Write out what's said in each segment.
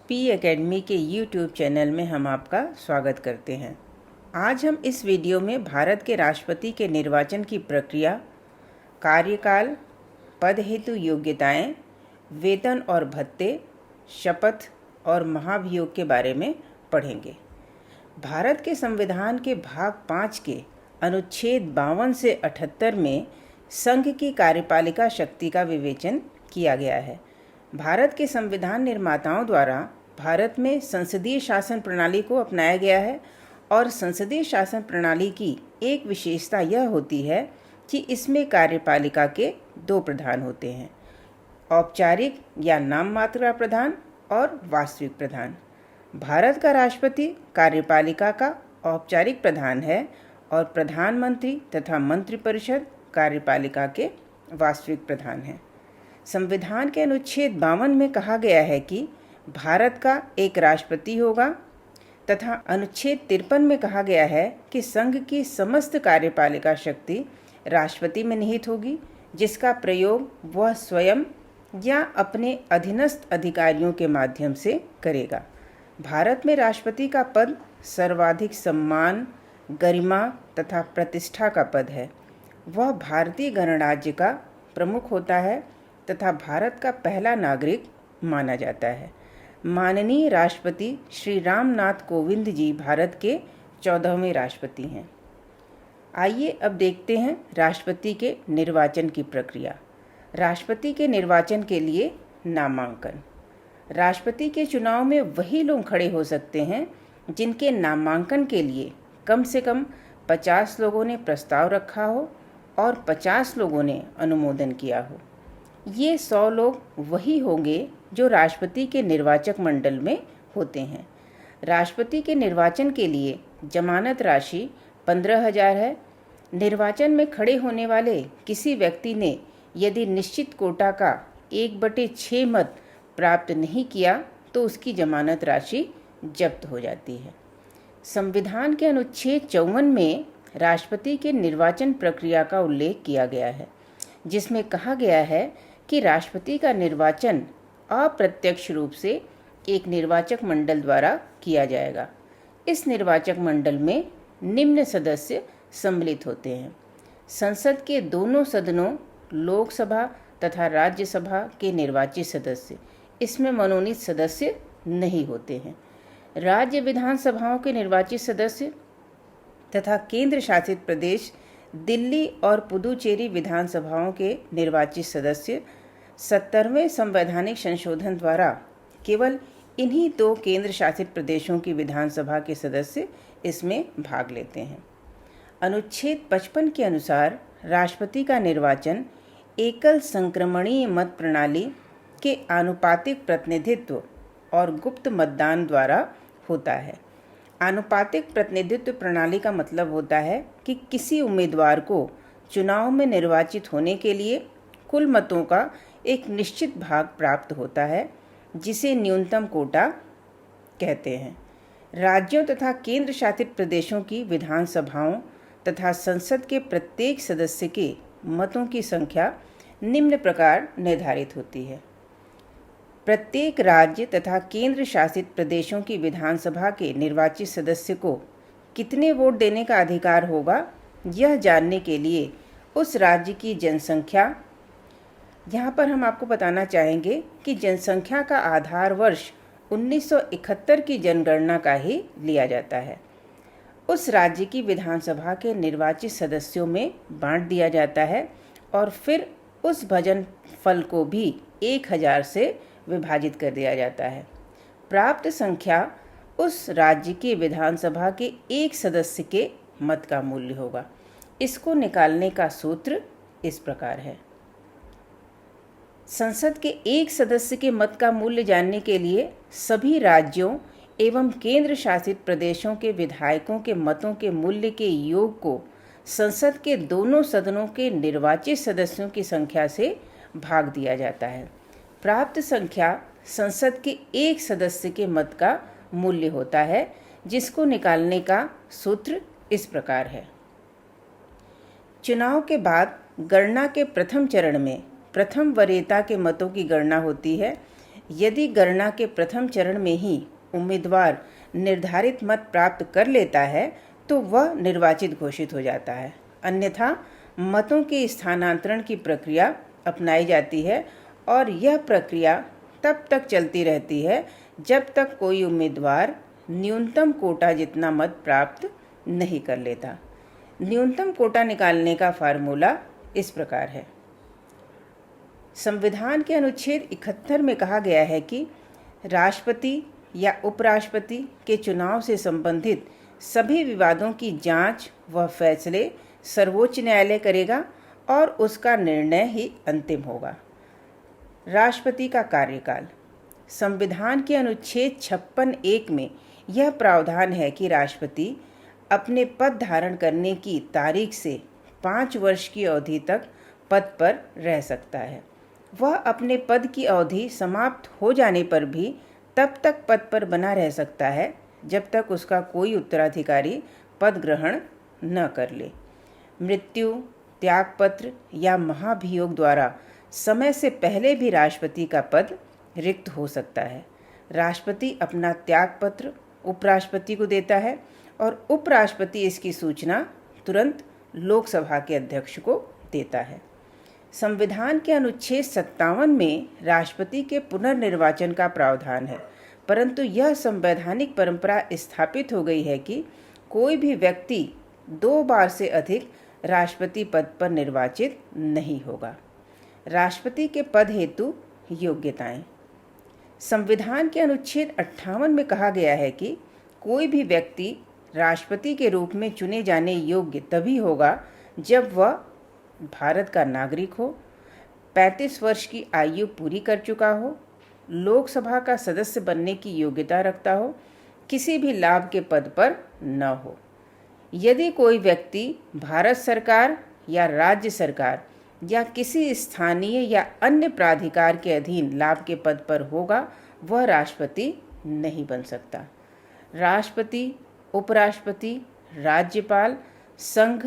P academy के YouTube channel में हम आपका स्वागत करते हैं। आज हम इस वीडियो में भारत के राष्ट्रपति के निर्वाचन की प्रक्रिया, कार्यकाल, पद हेतु योग्यताएं, वेतन और भत्ते, शपथ और महाभियोग के बारे में पढ़ेंगे। भारत के संविधान के भाग 5 के अनुच्छेद 52 से 78 में संघ की कार्यपालिका शक्ति का विवेचन किया गया है। भारत के संविधान निर्माताओं द्वारा भारत में संसदीय शासन प्रणाली को अपनाया गया है और संसदीय शासन प्रणाली की एक विशेषता यह होती है कि इसमें कार्यपालिका के 2 प्रधान होते हैं, औपचारिक या नाम मात्र प्रधान और वास्तविक प्रधान। भारत का राष्ट्रपति कार्यपालिका का औपचारिक प्रधान है और प्रधानमंत्री तथा मंत्रिपरिषद कार्यपालिका के वास्तविक प्रधान हैं। संविधान के अनुच्छेद 52 में कहा गया है कि भारत का एक राष्ट्रपति होगा तथा अनुच्छेद 53 में कहा गया है कि संघ की समस्त कार्यपालिका शक्ति राष्ट्रपति में निहित होगी, जिसका प्रयोग वह स्वयं या अपने अधीनस्थ अधिकारियों के माध्यम से करेगा। भारत में राष्ट्रपति का पद सर्वाधिक सम्मान, गरिमा तथा प्रतिष्ठा का पद है। वह भारतीय गणराज्य का प्रमुख होता है तथा भारत का पहला नागरिक माना जाता है। माननीय राष्ट्रपति श्री रामनाथ कोविंद जी भारत के 14वें राष्ट्रपति हैं। आइए अब देखते हैं राष्ट्रपति के निर्वाचन की प्रक्रिया। राष्ट्रपति के निर्वाचन के लिए नामांकन। राष्ट्रपति के चुनाव में वही लोग खड़े हो सकते हैं जिनके नामांकन के लिए कम से कम 50 लोगों ने प्रस्ताव रखा हो और 50 लोगों ने अनुमोदन किया हो। ये 100 लोग वही होंगे जो राष्ट्रपति के निर्वाचक मंडल में होते हैं। राष्ट्रपति के निर्वाचन के लिए जमानत राशि 15,000 है। निर्वाचन में खड़े होने वाले किसी व्यक्ति ने यदि निश्चित कोटा का 1/6 मत प्राप्त नहीं किया तो उसकी जमानत राशि जब्त हो जाती है। संविधान के अनुच्छेद 54 में राष्ट्रपति के निर्वाचन प्रक्रिया का उल्लेख किया गया है, जिसमें कहा गया है कि राष्ट्रपति का निर्वाचन अप्रत्यक्ष रूप से एक निर्वाचक मंडल द्वारा किया जाएगा। इस निर्वाचक मंडल में निम्न सदस्य सम्मिलित होते हैं। संसद के दोनों सदनों, लोकसभा तथा राज्यसभा के निर्वाचित सदस्य, इसमें मनोनीत सदस्य नहीं होते हैं। राज्य विधानसभाओं के निर्वाचित सदस्य तथा केंद्र शासित प्रदेश दिल्ली और पुदुचेरी विधानसभाओं के निर्वाचित सदस्य 70वें संवैधानिक संशोधन द्वारा केवल इन्हीं 2 केंद्र शासित प्रदेशों की विधानसभा के सदस्य इसमें भाग लेते हैं। अनुच्छेद 55 के अनुसार राष्ट्रपति का निर्वाचन एकल संक्रमणीय मत प्रणाली के आनुपातिक प्रतिनिधित्व और गुप्त मतदान द्वारा होता है। आनुपातिक प्रतिनिधित्व प्रणाली का मतलब होता है कि किसी उम्मीदवार को चुनाव में निर्वाचित होने के लिए कुल मतों का एक निश्चित भाग प्राप्त होता है, जिसे न्यूनतम कोटा कहते हैं। राज्यों तथा केंद्र शासित प्रदेशों की विधानसभाओं तथा संसद के प्रत्येक सदस्य के मतों की संख्या निम्न प्रकार निर्धारित होती है। प्रत्येक राज्य तथा केंद्र शासित प्रदेशों की विधानसभा के निर्वाचित सदस्य को कितने वोट देने का अधिकार होगा, यह जानने के लिए उस राज्य की जनसंख्या, यहाँ पर हम आपको बताना चाहेंगे कि जनसंख्या का आधार वर्ष 1971 की जनगणना का ही लिया जाता है। उस राज्य की विधानसभा के निर्वाचित सदस्यों में बांट दिया जाता है और फिर उस भजन फल को भी 1000 से विभाजित कर दिया जाता है। प्राप्त संख्या उस राज्य के विधानसभा के एक सदस्य के मत का मूल्य होगा। इसको निकालने का सूत्र इस प्रकार है। संसद के एक सदस्य के मत का मूल्य जानने के लिए सभी राज्यों एवं केंद्र शासित प्रदेशों के विधायकों के मतों के मूल्य के योग को संसद के दोनों सदनों के निर्वाचित सदस्यों की संख्या से भाग दिया जाता है। प्राप्त संख्या संसद के एक सदस्य के मत का मूल्य होता है, जिसको निकालने का सूत्र इस प्रकार है। चुनाव के बाद गणना के प्रथम चरण में प्रथम वरीयता के मतों की गणना होती है। यदि गणना के प्रथम चरण में ही उम्मीदवार निर्धारित मत प्राप्त कर लेता है तो वह निर्वाचित घोषित हो जाता है। अन्यथा मतों के स्थानांतरण की प्रक्रिया अपनाई जाती है और यह प्रक्रिया तब तक चलती रहती है जब तक कोई उम्मीदवार न्यूनतम कोटा जितना मत प्राप्त नहीं कर लेता। न्यूनतम कोटा निकालने का फार्मूला इस प्रकार है। संविधान के अनुच्छेद 71 में कहा गया है कि राष्ट्रपति या उपराष्ट्रपति के चुनाव से संबंधित सभी विवादों की जांच व फैसले सर्वोच्च न्यायालय करेगा और उसका निर्णय ही अंतिम होगा। राष्ट्रपति का कार्यकाल। संविधान के अनुच्छेद 56(1) में यह प्रावधान है कि राष्ट्रपति अपने पद धारण करने की तारीख से 5 वर्ष की अवधि तक पद पर रह सकता है। वह अपने पद की अवधि समाप्त हो जाने पर भी तब तक पद पर बना रह सकता है जब तक उसका कोई उत्तराधिकारी पद ग्रहण न कर ले। मृत्यु, त्यागपत्र या महाभियोग द्वारा समय से पहले भी राष्ट्रपति का पद रिक्त हो सकता है। राष्ट्रपति अपना त्यागपत्र उपराष्ट्रपति को देता है और उपराष्ट्रपति इसकी सूचना तुरंत लोकसभा के अध्यक्ष को देता है। संविधान के अनुच्छेद 57 में राष्ट्रपति के पुनर्निर्वाचन का प्रावधान है, परंतु यह संवैधानिक परंपरा स्थापित हो गई है कि कोई भी व्यक्ति 2 बार से अधिक राष्ट्रपति पद पर निर्वाचित नहीं होगा। राष्ट्रपति के पद हेतु योग्यताएं। संविधान के अनुच्छेद 58 में कहा गया है कि कोई भी व्यक्ति राष्ट्रपति के रूप में चुने जाने योग्य तभी होगा जब वह भारत का नागरिक हो, 35 वर्ष की आयु पूरी कर चुका हो, लोकसभा का सदस्य बनने की योग्यता रखता हो, किसी भी लाभ के पद पर न हो। यदि कोई व्यक्ति भारत सरकार या राज्य सरकार या किसी स्थानीय या अन्य प्राधिकार के अधीन लाभ के पद पर होगा, वह राष्ट्रपति नहीं बन सकता। राष्ट्रपति, उपराष्ट्रपति, राज्यपाल, संघ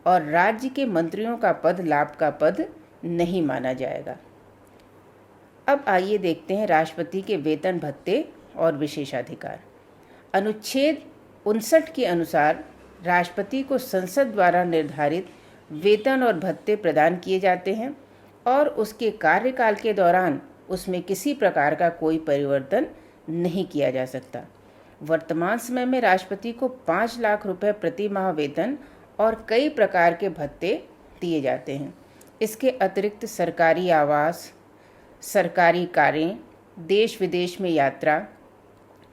और राज्य के मंत्रियों का पद लाभ का पद नहीं माना जाएगा। अब आइए देखते हैं राष्ट्रपति के वेतन भत्ते और विशेषाधिकार। अनुच्छेद 59 के अनुसार राष्ट्रपति को संसद द्वारा निर्धारित वेतन और भत्ते प्रदान किए जाते हैं और उसके कार्यकाल के दौरान उसमें किसी प्रकार का कोई परिवर्तन नहीं किया जा सकता। वर्तमान समय में राष्ट्रपति को 5 लाख रुपए प्रति माह वेतन और कई प्रकार के भत्ते दिए जाते हैं। इसके अतिरिक्त सरकारी आवास, सरकारी कारें, देश विदेश में यात्रा,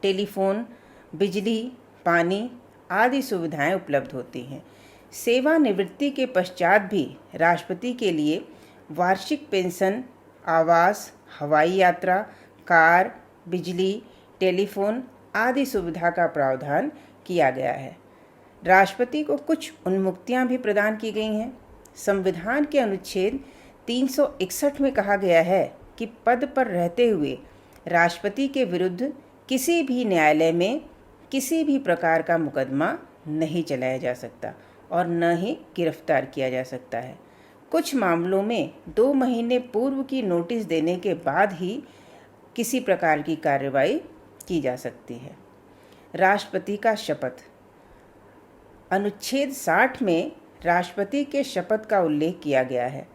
टेलीफोन, बिजली, पानी आदि सुविधाएं उपलब्ध होती हैं। सेवानिवृत्ति के पश्चात भी राष्ट्रपति के लिए वार्षिक पेंशन, आवास, हवाई यात्रा, कार, बिजली, टेलीफोन आदि सुविधा का प्रावधान किया गया है। राष्ट्रपति को कुछ उन्मुक्तियां भी प्रदान की गई हैं। संविधान के अनुच्छेद 361 में कहा गया है कि पद पर रहते हुए राष्ट्रपति के विरुद्ध किसी भी न्यायालय में किसी भी प्रकार का मुकदमा नहीं चलाया जा सकता और न ही गिरफ्तार किया जा सकता है। कुछ मामलों में 2 महीने पूर्व की नोटिस देने के बाद ही किसी प्रकार की कार्रवाई की जा सकती है। राष्ट्रपति का शपथ। अनुच्छेद 60 में राष्ट्रपति के शपथ का उल्लेख किया गया है।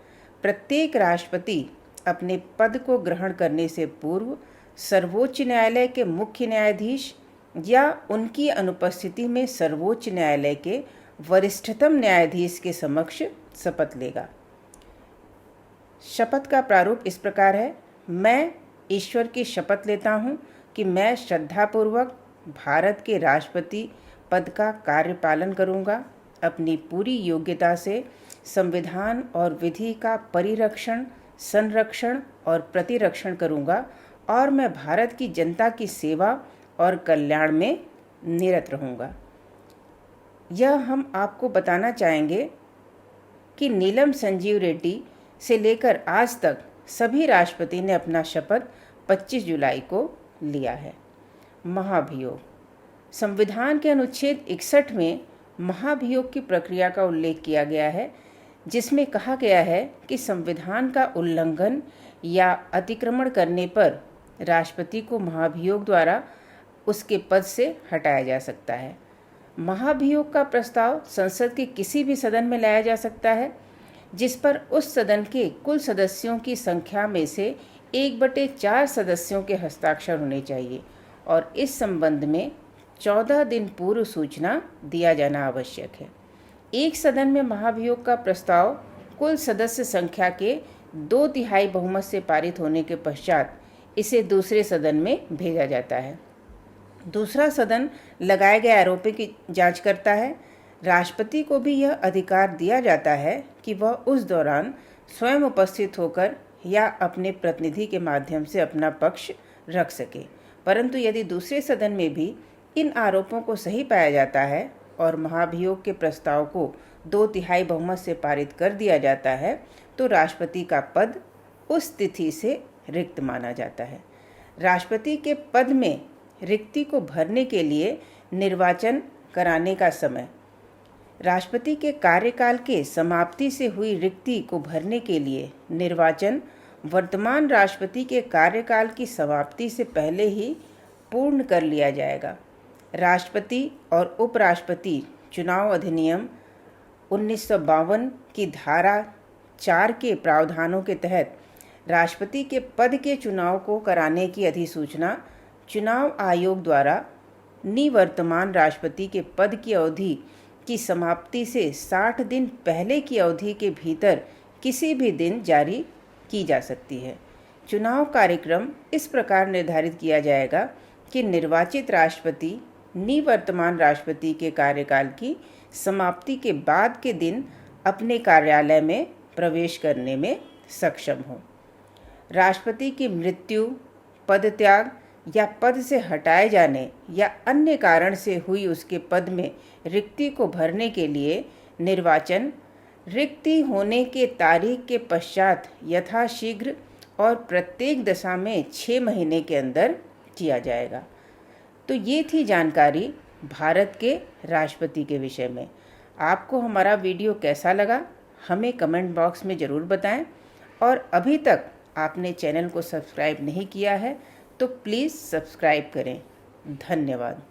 प्रत्येक राष्ट्रपति अपने पद को ग्रहण करने से पूर्व सर्वोच्च न्यायालय के मुख्य न्यायाधीश या उनकी अनुपस्थिति में सर्वोच्च न्यायालय के वरिष्ठतम न्यायाधीश के समक्ष शपथ लेगा। शपथ का प्रारूप इस प्रकार है। मैं ईश्वर की शपथ लेता हूँ कि मैं श्रद्धापूर्वक भारत के राष्ट्रपति पद का कार्यपालन करूँगा, अपनी पूरी योग्यता से संविधान और विधि का परिरक्षण, संरक्षण और प्रतिरक्षण करूँगा और मैं भारत की जनता की सेवा और कल्याण में निरत रहूँगा। यह हम आपको बताना चाहेंगे कि नीलम संजीव रेड्डी से लेकर आज तक सभी राष्ट्रपति ने अपना शपथ 25 जुलाई को लिया है। महाभियोग। संविधान के अनुच्छेद 61 में महाभियोग की प्रक्रिया का उल्लेख किया गया है, जिसमें कहा गया है कि संविधान का उल्लंघन या अतिक्रमण करने पर राष्ट्रपति को महाभियोग द्वारा उसके पद से हटाया जा सकता है। महाभियोग का प्रस्ताव संसद के किसी भी सदन में लाया जा सकता है जिस पर उस सदन के कुल सदस्यों की संख्या में से 1/4 सदस्यों के हस्ताक्षर होने चाहिए और इस संबंध में 14 दिन पूर्व सूचना दिया जाना आवश्यक है। एक सदन में महाभियोग का प्रस्ताव कुल सदस्य संख्या के 2/3 बहुमत से पारित होने के पश्चात इसे दूसरे सदन में भेजा जाता है। दूसरा सदन लगाए गए आरोपों की जांच करता है। राष्ट्रपति को भी यह अधिकार दिया जाता है कि वह उस दौरान स्वयं उपस्थित होकर या अपने प्रतिनिधि के माध्यम से अपना पक्ष रख सके। परंतु यदि दूसरे सदन में भी इन आरोपों को सही पाया जाता है और महाभियोग के प्रस्ताव को 2/3 बहुमत से पारित कर दिया जाता है तो राष्ट्रपति का पद उस तिथि से रिक्त माना जाता है। राष्ट्रपति के पद में रिक्ति को भरने के लिए निर्वाचन कराने का समय। राष्ट्रपति के कार्यकाल के समाप्ति से हुई रिक्ति को भरने के लिए निर्वाचन वर्तमान राष्ट्रपति के कार्यकाल की समाप्ति से पहले ही पूर्ण कर लिया जाएगा। राष्ट्रपति और उपराष्ट्रपति चुनाव अधिनियम 1952 की धारा 4 के प्रावधानों के तहत राष्ट्रपति के पद के चुनाव को कराने की अधिसूचना चुनाव आयोग द्वारा निवर्तमान राष्ट्रपति के पद की अवधि की समाप्ति से 60 दिन पहले की अवधि के भीतर किसी भी दिन जारी की जा सकती है। चुनाव कार्यक्रम इस प्रकार निर्धारित किया जाएगा कि निर्वाचित राष्ट्रपति निवर्तमान राष्ट्रपति के कार्यकाल की समाप्ति के बाद के दिन अपने कार्यालय में प्रवेश करने में सक्षम हो। राष्ट्रपति की मृत्यु, पदत्याग या पद से हटाए जाने या अन्य कारण से हुई उसके पद में रिक्ति को भरने के लिए निर्वाचन रिक्ति होने के तारीख के पश्चात यथाशीघ्र और प्रत्येक दशा में 6 महीने के अंदर किया जाएगा। तो ये थी जानकारी भारत के राष्ट्रपति के विषय में। आपको हमारा वीडियो कैसा लगा हमें कमेंट बॉक्स में ज़रूर बताएं और अभी तक आपने चैनल को सब्सक्राइब नहीं किया है तो प्लीज़ सब्सक्राइब करें। धन्यवाद।